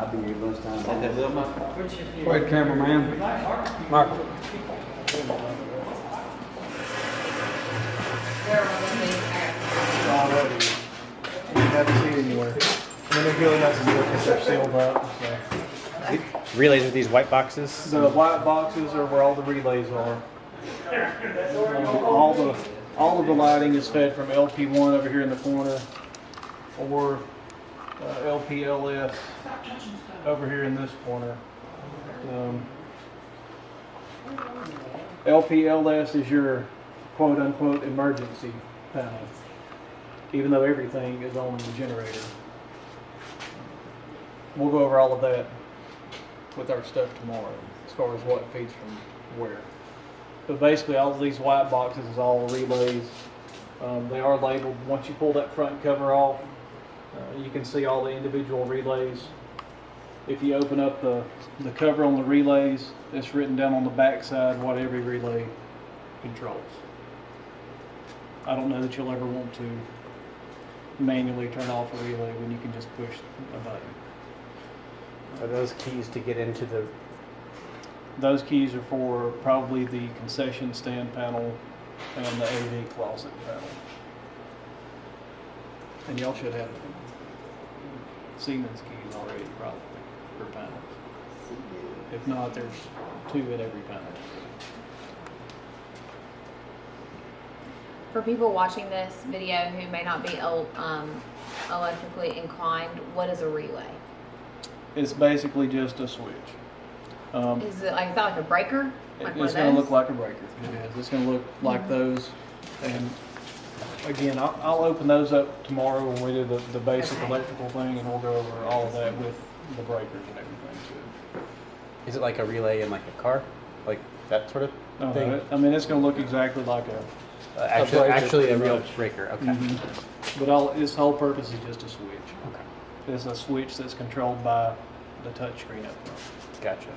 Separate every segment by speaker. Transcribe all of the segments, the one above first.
Speaker 1: I'll be here lunchtime.
Speaker 2: Go ahead, cameraman. Mark.
Speaker 3: Already. You haven't seen it anywhere. I mean, it really hasn't been because they're sealed up. So.
Speaker 4: Relays with these white boxes.
Speaker 3: The white boxes are where all the relays are. All of the lighting is fed from LP1 over here in the corner, or LPLS over here in this corner. LPLS is your quote-unquote emergency panel, even though everything is on the generator. We'll go over all of that with our stuff tomorrow, as far as what feeds from where. But basically, all of these white boxes is all relays. They are labeled. Once you pull that front cover off, you can see all the individual relays. If you open up the cover on the relays, it's written down on the back side what every relay controls. I don't know that you'll ever want to manually turn off a relay when you can just push a button.
Speaker 4: Are those keys to get into the?
Speaker 3: Those keys are for probably the concession stand panel and the AV closet panel. And y'all should have Siemens keys already probably for panels. If not, there's 2 in every panel.
Speaker 5: For people watching this video who may not be electrically inclined, what is a relay?
Speaker 3: It's basically just a switch.
Speaker 5: Is it like a breaker? Like one
Speaker 3: It's
Speaker 5: of
Speaker 3: going to
Speaker 5: those?
Speaker 3: look like a breaker. It is. It's going to look like those. And again, I'll open those up tomorrow when we do the basic
Speaker 5: Okay.
Speaker 3: electrical thing, and we'll go over all of that with the breakers and everything too.
Speaker 4: Is it like a relay in like a car, like that sort of
Speaker 3: No,
Speaker 4: thing?
Speaker 3: I mean, it's going to look exactly like a breaker,
Speaker 4: Actually, a
Speaker 3: pretty
Speaker 4: real
Speaker 3: much.
Speaker 4: breaker. Okay.
Speaker 3: But its whole purpose is just a switch.
Speaker 4: Okay.
Speaker 3: It's a switch that's controlled by the touch screen up front.
Speaker 4: Gotcha.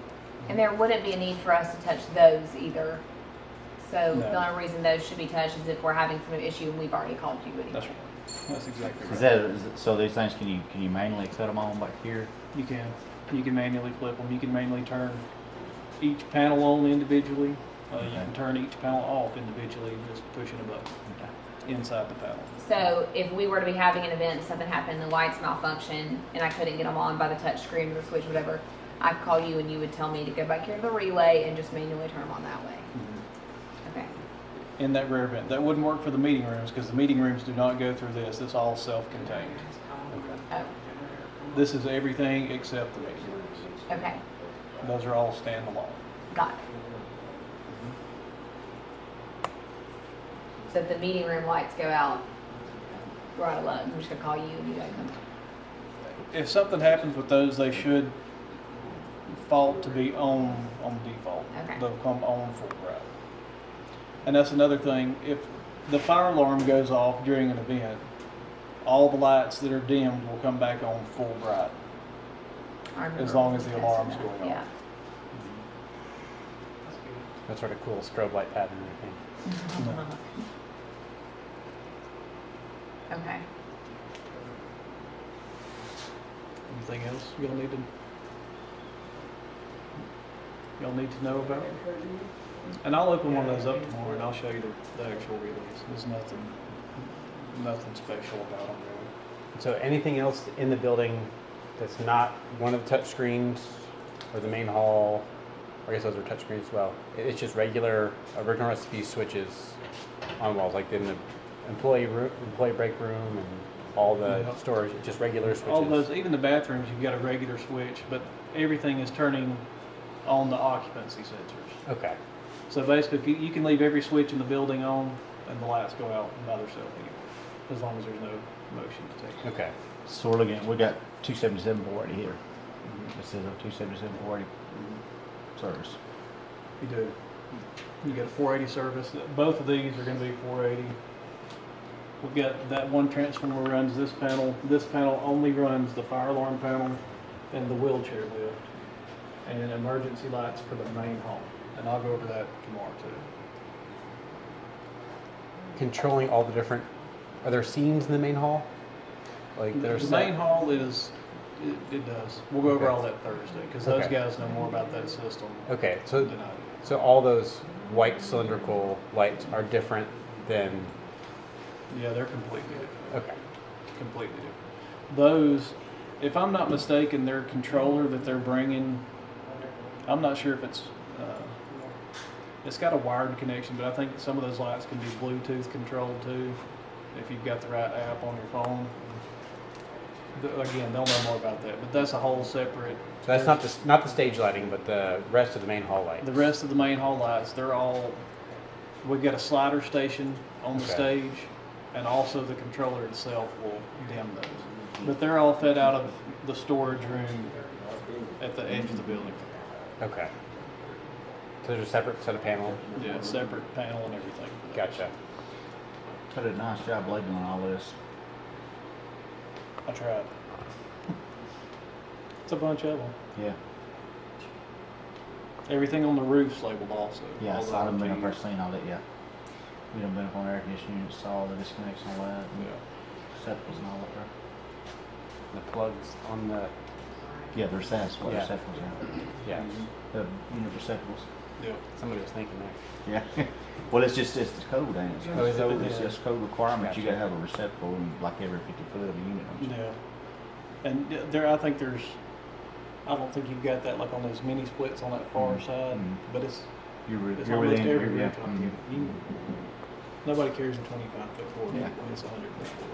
Speaker 5: And there wouldn't be a need for us to touch those either. So
Speaker 3: No.
Speaker 5: the only reason those should be touched is if we're having some issue and we've already called you anyway.
Speaker 3: That's right. That's exactly right.
Speaker 1: So these things, can you manually set them on back here?
Speaker 3: You can. You can manually flip them. You can manually turn each panel on individually. You can turn each panel off individually just pushing a button inside the panel.
Speaker 5: So if we were to be having an event, something happened, the lights malfunction, and I couldn't get them on by the touch screen or the switch, whatever, I'd call you and you would tell me to go back here to the relay and just manually turn them on that way. Okay.
Speaker 3: In that rare event. That wouldn't work for the meeting rooms because the meeting rooms do not go through this. It's all self-contained.
Speaker 5: Oh,
Speaker 3: This is everything except the meeting rooms.
Speaker 5: okay.
Speaker 3: Those are all standalone.
Speaker 5: Got it. So if the meeting room lights go out, we're out of luck. I'm just gonna call you and you gotta come.
Speaker 3: If something happens with those, they should default to be on default.
Speaker 5: Okay.
Speaker 3: They'll come on full bright. And that's another thing. If the fire alarm goes off during an event, all the lights that are dimmed will come back on full bright.
Speaker 5: I remember
Speaker 3: As long as the
Speaker 5: testing
Speaker 3: alarm's
Speaker 5: that.
Speaker 3: going off.
Speaker 5: Yeah.
Speaker 4: That sort of cool strobe light pattern. I think.
Speaker 5: Okay.
Speaker 3: Anything else y'all need to know about? And I'll open one of those up tomorrow and I'll show you the actual relays. There's nothing special about them really.
Speaker 4: So anything else in the building that's not one of the touch screens or the main hall, I guess those are touch screens as well. It's just regular original recipe switches on walls, like in the employee break room and all the
Speaker 3: Yeah.
Speaker 4: storage, just regular switches.
Speaker 3: All those, even the bathrooms, you've got a regular switch, but everything is turning on the occupancy sensors.
Speaker 4: Okay.
Speaker 3: So basically, if you can leave every switch in the building on and the lights go out by themselves anyway, as long as there's no motion detected.
Speaker 4: Okay.
Speaker 1: So we're looking at, we got 277 480 here. This is a 277 480 service.
Speaker 3: You do. You get a 480 service. Both of these are going to be 480. We've got that one transformer runs this panel. This panel only runs the fire alarm panel and the wheelchair lift and emergency lights for the main hall. And I'll go over that tomorrow too.
Speaker 4: Controlling all the different, are there scenes in the main hall? Like that are
Speaker 3: The
Speaker 4: set?
Speaker 3: main hall is It does. We'll go over
Speaker 4: Okay.
Speaker 3: all that Thursday because those
Speaker 4: Okay.
Speaker 3: guys know more about that system
Speaker 4: Okay, so
Speaker 3: than I do.
Speaker 4: so all those white cylindrical lights are different than.
Speaker 3: Yeah, they're completely different.
Speaker 4: Okay.
Speaker 3: Completely different. Those, if I'm not mistaken, their controller that they're bringing, I'm not sure if it's got a wired connection, but I think some of those lights can be Bluetooth controlled too, if you've got the right app on your phone. Again, they'll know more about that, but that's a whole separate.
Speaker 4: So that's not the stage lighting, but the rest of the main hall lights.
Speaker 3: The rest of the main hall lights, they're all, we've got a slider station on the
Speaker 4: Okay.
Speaker 3: stage, and also the controller itself will dim those. But they're all fed out of the storage room at the edge of the building.
Speaker 4: Okay. So there's a separate set of panels.
Speaker 3: Yeah, separate panel and everything.
Speaker 4: Gotcha.
Speaker 1: Did a nice job labeling all this.
Speaker 3: I tried. It's a bunch of them.
Speaker 1: Yeah.
Speaker 3: Everything on the roof's labeled also.
Speaker 1: Yeah,
Speaker 3: All
Speaker 1: so
Speaker 3: the
Speaker 1: I done been up
Speaker 3: RGBs.
Speaker 1: there seeing all that, yeah. We done been up on air conditioning units, saw all the disconnects and all that, and
Speaker 3: Yeah.
Speaker 1: receptacles and all up there.
Speaker 4: The plugs on the.
Speaker 1: Yeah, the receptacles,
Speaker 4: Yeah.
Speaker 1: receptacles, yeah.
Speaker 4: Yeah.
Speaker 1: The unit receptacles.
Speaker 3: Yeah.
Speaker 4: Somebody was thinking there.
Speaker 1: Yeah. Well, it's just, it's the code, ain't it?
Speaker 4: Oh, is that what
Speaker 1: It's
Speaker 3: it is?
Speaker 1: just code requirements. You
Speaker 4: Gotcha.
Speaker 1: gotta have a receptacle in like every 50 foot of a unit. don't you?
Speaker 3: Yeah. And there, I think there's, I don't think you've got that like on those mini splits on that far
Speaker 1: Mhm.
Speaker 3: side,
Speaker 1: Mhm.
Speaker 3: but it's
Speaker 1: You're,
Speaker 3: It's
Speaker 1: you're
Speaker 3: almost
Speaker 1: within,
Speaker 3: every
Speaker 1: you're, yeah.
Speaker 3: roof. Nobody carries a 25-foot cord
Speaker 1: Yeah.
Speaker 3: when it's 100 foot cord.